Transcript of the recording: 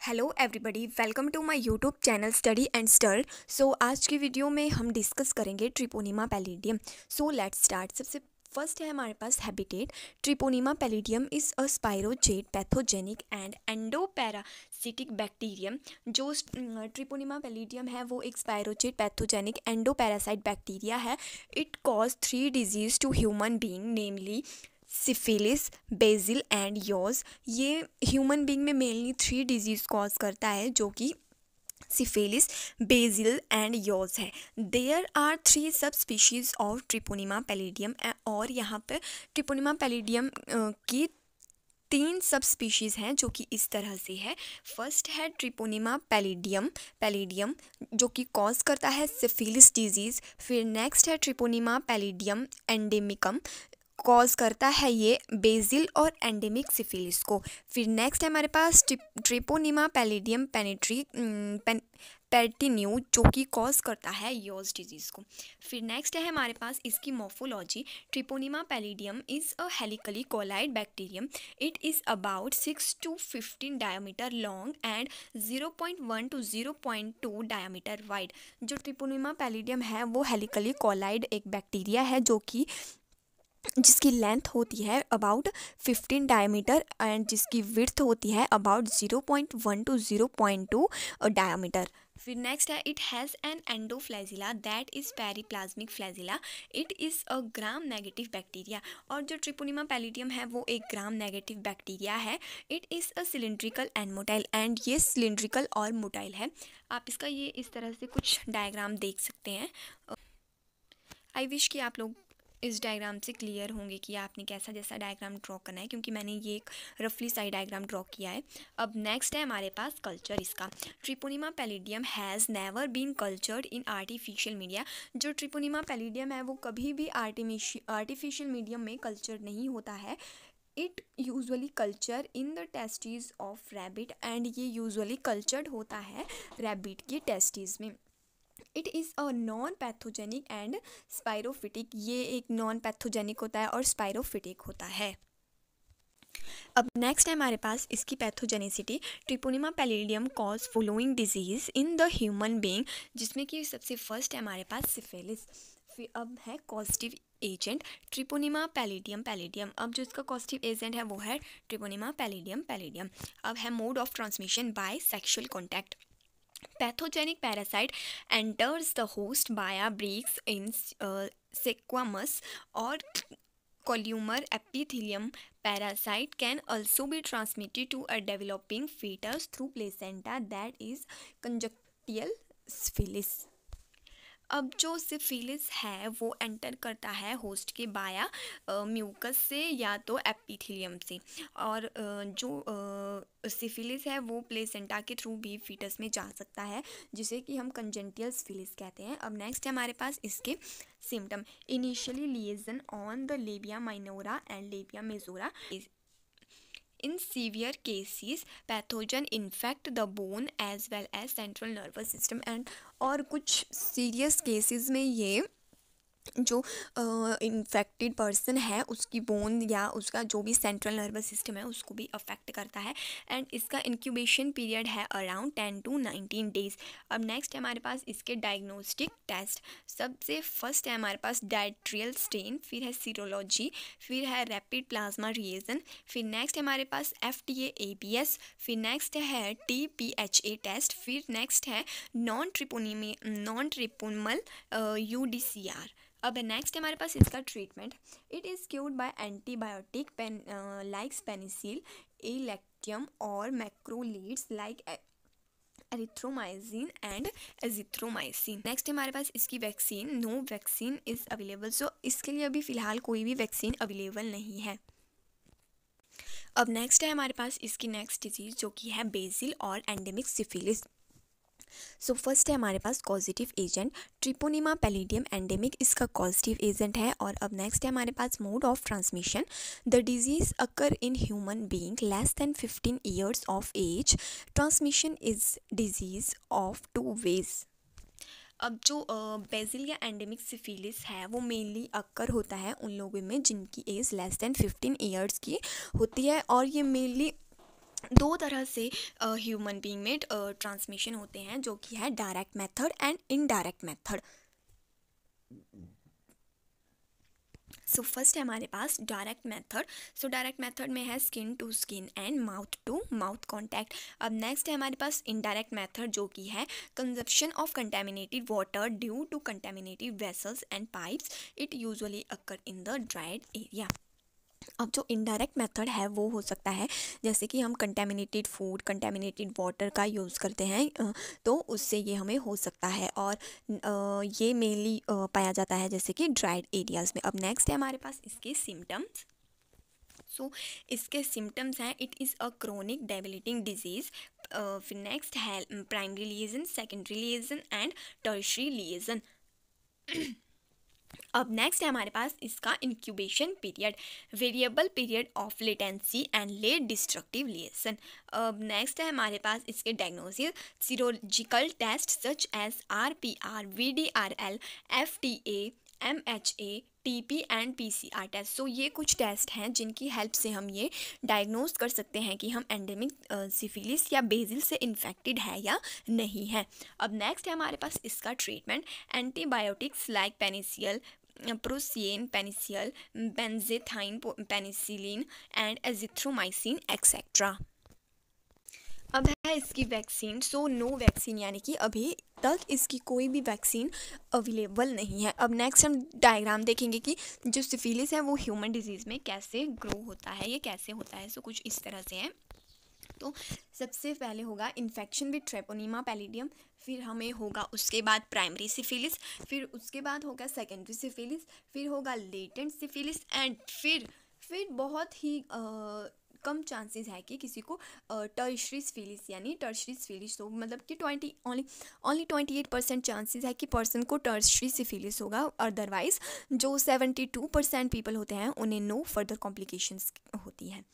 Hello everybody, welcome to my YouTube channel study and ster. So आज की video में हम डिस्कस करेंगे Treponema pallidum. So let's start. सबसे फर्स्ट है हमारे पास habitat. Treponema pallidum is a spirochete pathogenic and endoparasitic bacterium. जो ट्रिपोनिमा पैलिडियम है वो एक स्पाइरोजेट पैथोजेनिक एंडोपैरासाइट बैक्टीरिया है। It cause 3 disease to human being, namely syphilis, bejel and yaws. ये ह्यूमन बीइंग में मेनली 3 डिजीज़ कॉज करता है, जो कि सिफिलिस, बेजिल एंड योज है। देयर आर 3 सब स्पीशीज़ ऑफ ट्रिपोनिमा पैलिडियम। और यहाँ पे ट्रिपोनिमा पैलिडियम की 3 सब स्पीशीज़ हैं, जो कि इस तरह से है। फर्स्ट है ट्रिपोनिमा पैलिडियम जो कि कॉज करता है सिफिलिस डिजीज़। फिर नेक्स्ट है ट्रिपोनिमा पैलिडियम एंडेमिकम, कॉज करता है ये बेजिल और एंडेमिक सिफिलिस को। फिर नेक्स्ट है हमारे पास ट्रिपोनिमा पैलिडियम पेर्टिन्यू, जो कि कॉज करता है योज डिजीज़ को। फिर नेक्स्ट है हमारे पास इसकी morphology. Treponema pallidum is a helically coiled bacterium. It is about 6 to 15 diameter long and 0.1 to 0.2 diameter wide. जो ट्रिपोनिमा पैलिडियम है वो हेलिकली कॉलाइड एक बैक्टीरिया है, जिसकी लेंथ होती है अबाउट 15 डायमीटर एंड जिसकी विड्थ होती है अबाउट 0.1 to 0.2 डायमीटर। फिर नेक्स्ट है it has an endoflagella that is periplasmic flagella. It is a gram negative bacteria. और जो ट्रिपोनिमा पैलिडियम है वो एक ग्राम नेगेटिव बैक्टीरिया है। It is a cylindrical and motile, and ये सिलिंड्रिकल और मोटाइल है। आप इसका ये इस तरह से कुछ डायग्राम देख सकते हैं। आई विश कि आप लोग इस डायग्राम से क्लियर होंगे कि आपने कैसा जैसा डायग्राम ड्रॉ करना है, क्योंकि मैंने ये एक रफली साइड डायग्राम ड्रॉ किया है। अब नेक्स्ट है हमारे पास कल्चर इसका। Treponema pallidum has never been cultured in artificial media. जो ट्रिपोनिमा पैलिडियम है वो कभी भी आर्टिफिशियल मीडियम में कल्चर नहीं होता है। It usually culture in the testis of rabbit, and ये यूजुअली कल्चर्ड होता है रैबिट की टेस्टिस में। It is a non pathogenic and saprophytic. ये एक नॉन पैथोजेनिक होता है और स्पाइरोफिटिक होता है। अब नेक्स्ट है हमारे पास इसकी pathogenicity. Treponema pallidum cause following disease in the human being, जिसमें कि सबसे फर्स्ट है हमारे पास सिफिलिस। फिर अब है कॉजेटिव एजेंट ट्रिपोनिमा पैलिडियम। अब जो इसका कॉजेटिव एजेंट है वो है ट्रिपोनिमा पैलिडियम। अब है mode of transmission by sexual contact. Pathogenic parasite enters the host via breaks in squamous or columnar epithelium. Parasite can also be transmitted to a developing fetus through placenta, that is conjunctival syphilis. अब जो syphilis है वो enter करता है host के बाया mucus से या तो एपिथेलियम से। और जो सिफिलिस है वो प्लेसेंटा के थ्रू भी फीटस में जा सकता है, जिसे कि हम कंजेंटियल सिफिलिस कहते हैं। अब नेक्स्ट है हमारे पास इसके symptom. Initially lesion on the labia minora and labia majora. In severe cases, pathogen infect the bone as well as central nervous system and और कुछ सीरियस केसेस में ये जो इन्फेक्टेड पर्सन है उसकी बोन या उसका जो भी सेंट्रल नर्वस सिस्टम है उसको भी अफेक्ट करता है। एंड इसका इंक्यूबेशन पीरियड है अराउंड 10 to 19 डेज। अब नेक्स्ट है हमारे पास इसके डायग्नोस्टिक टेस्ट। सबसे फर्स्ट है हमारे पास डायट्रियल स्टेन, फिर है सीरोलॉजी, फिर है रैपिड प्लाज्मा रिएजन, फिर नेक्स्ट है हमारे पास FTA ABS, फिर नेक्स्ट है TPHA टेस्ट, फिर नेक्स्ट है नॉन ट्रिपोनमल UDCR। अब नेक्स्ट हमारे पास इसका treatment. It is cured by antibiotic like penicillin, इलेक्टियम और macrolides like erythromycin and azithromycin. Next हमारे पास इसकी vaccine. No vaccine is available. So इसके लिए अभी फ़िलहाल कोई भी वैक्सीन अवेलेबल नहीं है। अब नेक्स्ट है हमारे पास इसकी नेक्स्ट डिजीज़, जो कि है बेजिल और एंडेमिक सिफिलिस। सो फर्स्ट है हमारे पास causative agent. Treponema pallidum endemic इसका कॉजेटिव एजेंट है। और अब नेक्स्ट है हमारे पास mode of transmission. The disease occur in human being less than 15 years of age. Transmission is disease of 2 ways। अब जो बेजिल या एंडेमिक सिफिलिस है वो मेनली अक्कर होता है उन लोगों में जिनकी एज लेस दैन 15 years की होती है, और ये मेनली दो तरह से ह्यूमन बीइंग में ट्रांसमिशन होते हैं, जो कि है direct method and indirect method. So first है हमारे पास direct method. So direct method में है skin to skin and mouth to mouth contact. अब नेक्स्ट है हमारे पास इनडायरेक्ट मेथड, जो कि है consumption of contaminated water due to contaminated vessels and pipes. It usually occur in the dried area. अब जो इनडायरेक्ट मेथड है वो हो सकता है जैसे कि हम कंटेमिनेटेड फूड, कंटेमिनेटेड वाटर का यूज़ करते हैं, तो उससे ये हमें हो सकता है, और ये मेनली पाया जाता है जैसे कि ड्राइड एरियाज़ में। अब नेक्स्ट है हमारे पास इसके सिम्टम्स। सो इसके सिम्टम्स हैं, it is a chronic debilitating disease. फिर नेक्स्ट है primary lesion, secondary lesion and tertiary lesion. अब नेक्स्ट है हमारे पास इसका incubation period, variable period of latency and late destructive lesion. अब नेक्स्ट है हमारे पास इसके diagnosis, serological test such as RPR, VDRL, FTA, MHA, TP and PCR test. So ये कुछ टेस्ट हैं जिनकी हेल्प से हम ये डायग्नोज कर सकते हैं कि हम एंडेमिक सिफिलिस या बेसिल से इन्फेक्टेड है या नहीं है। अब नेक्स्ट है हमारे पास इसका treatment, antibiotics like penicillin, procaine penicillin, benzathine penicillin and azithromycin etcetera. अब है इसकी वैक्सीन। सो नो वैक्सीन, यानी कि अभी तक इसकी कोई भी वैक्सीन अवेलेबल नहीं है। अब नेक्स्ट हम डायग्राम देखेंगे कि जो सिफिलिस है वो ह्यूमन डिजीज़ में कैसे ग्रो होता है, ये कैसे होता है। सो कुछ इस तरह से है। तो सबसे पहले होगा इन्फेक्शन विद ट्रेपोनीमा पैलिडियम, फिर हमें होगा उसके बाद प्राइमरी सिफिलिस, फिर उसके बाद होगा सेकेंडरी सिफिलिस, फिर होगा लेटेंट सिफिलिस एंड फिर बहुत ही कम चांसेस है कि किसी को टर्शरी सिफिलिस, यानी टर्शरी सिफिलिस हो, मतलब कि 28% 28% चांसेस है कि पर्सन को टर्शरी सिफिलिस होगा। अदरवाइज जो 72% पीपल होते हैं उन्हें नो फर्दर कॉम्प्लिकेशंस होती हैं।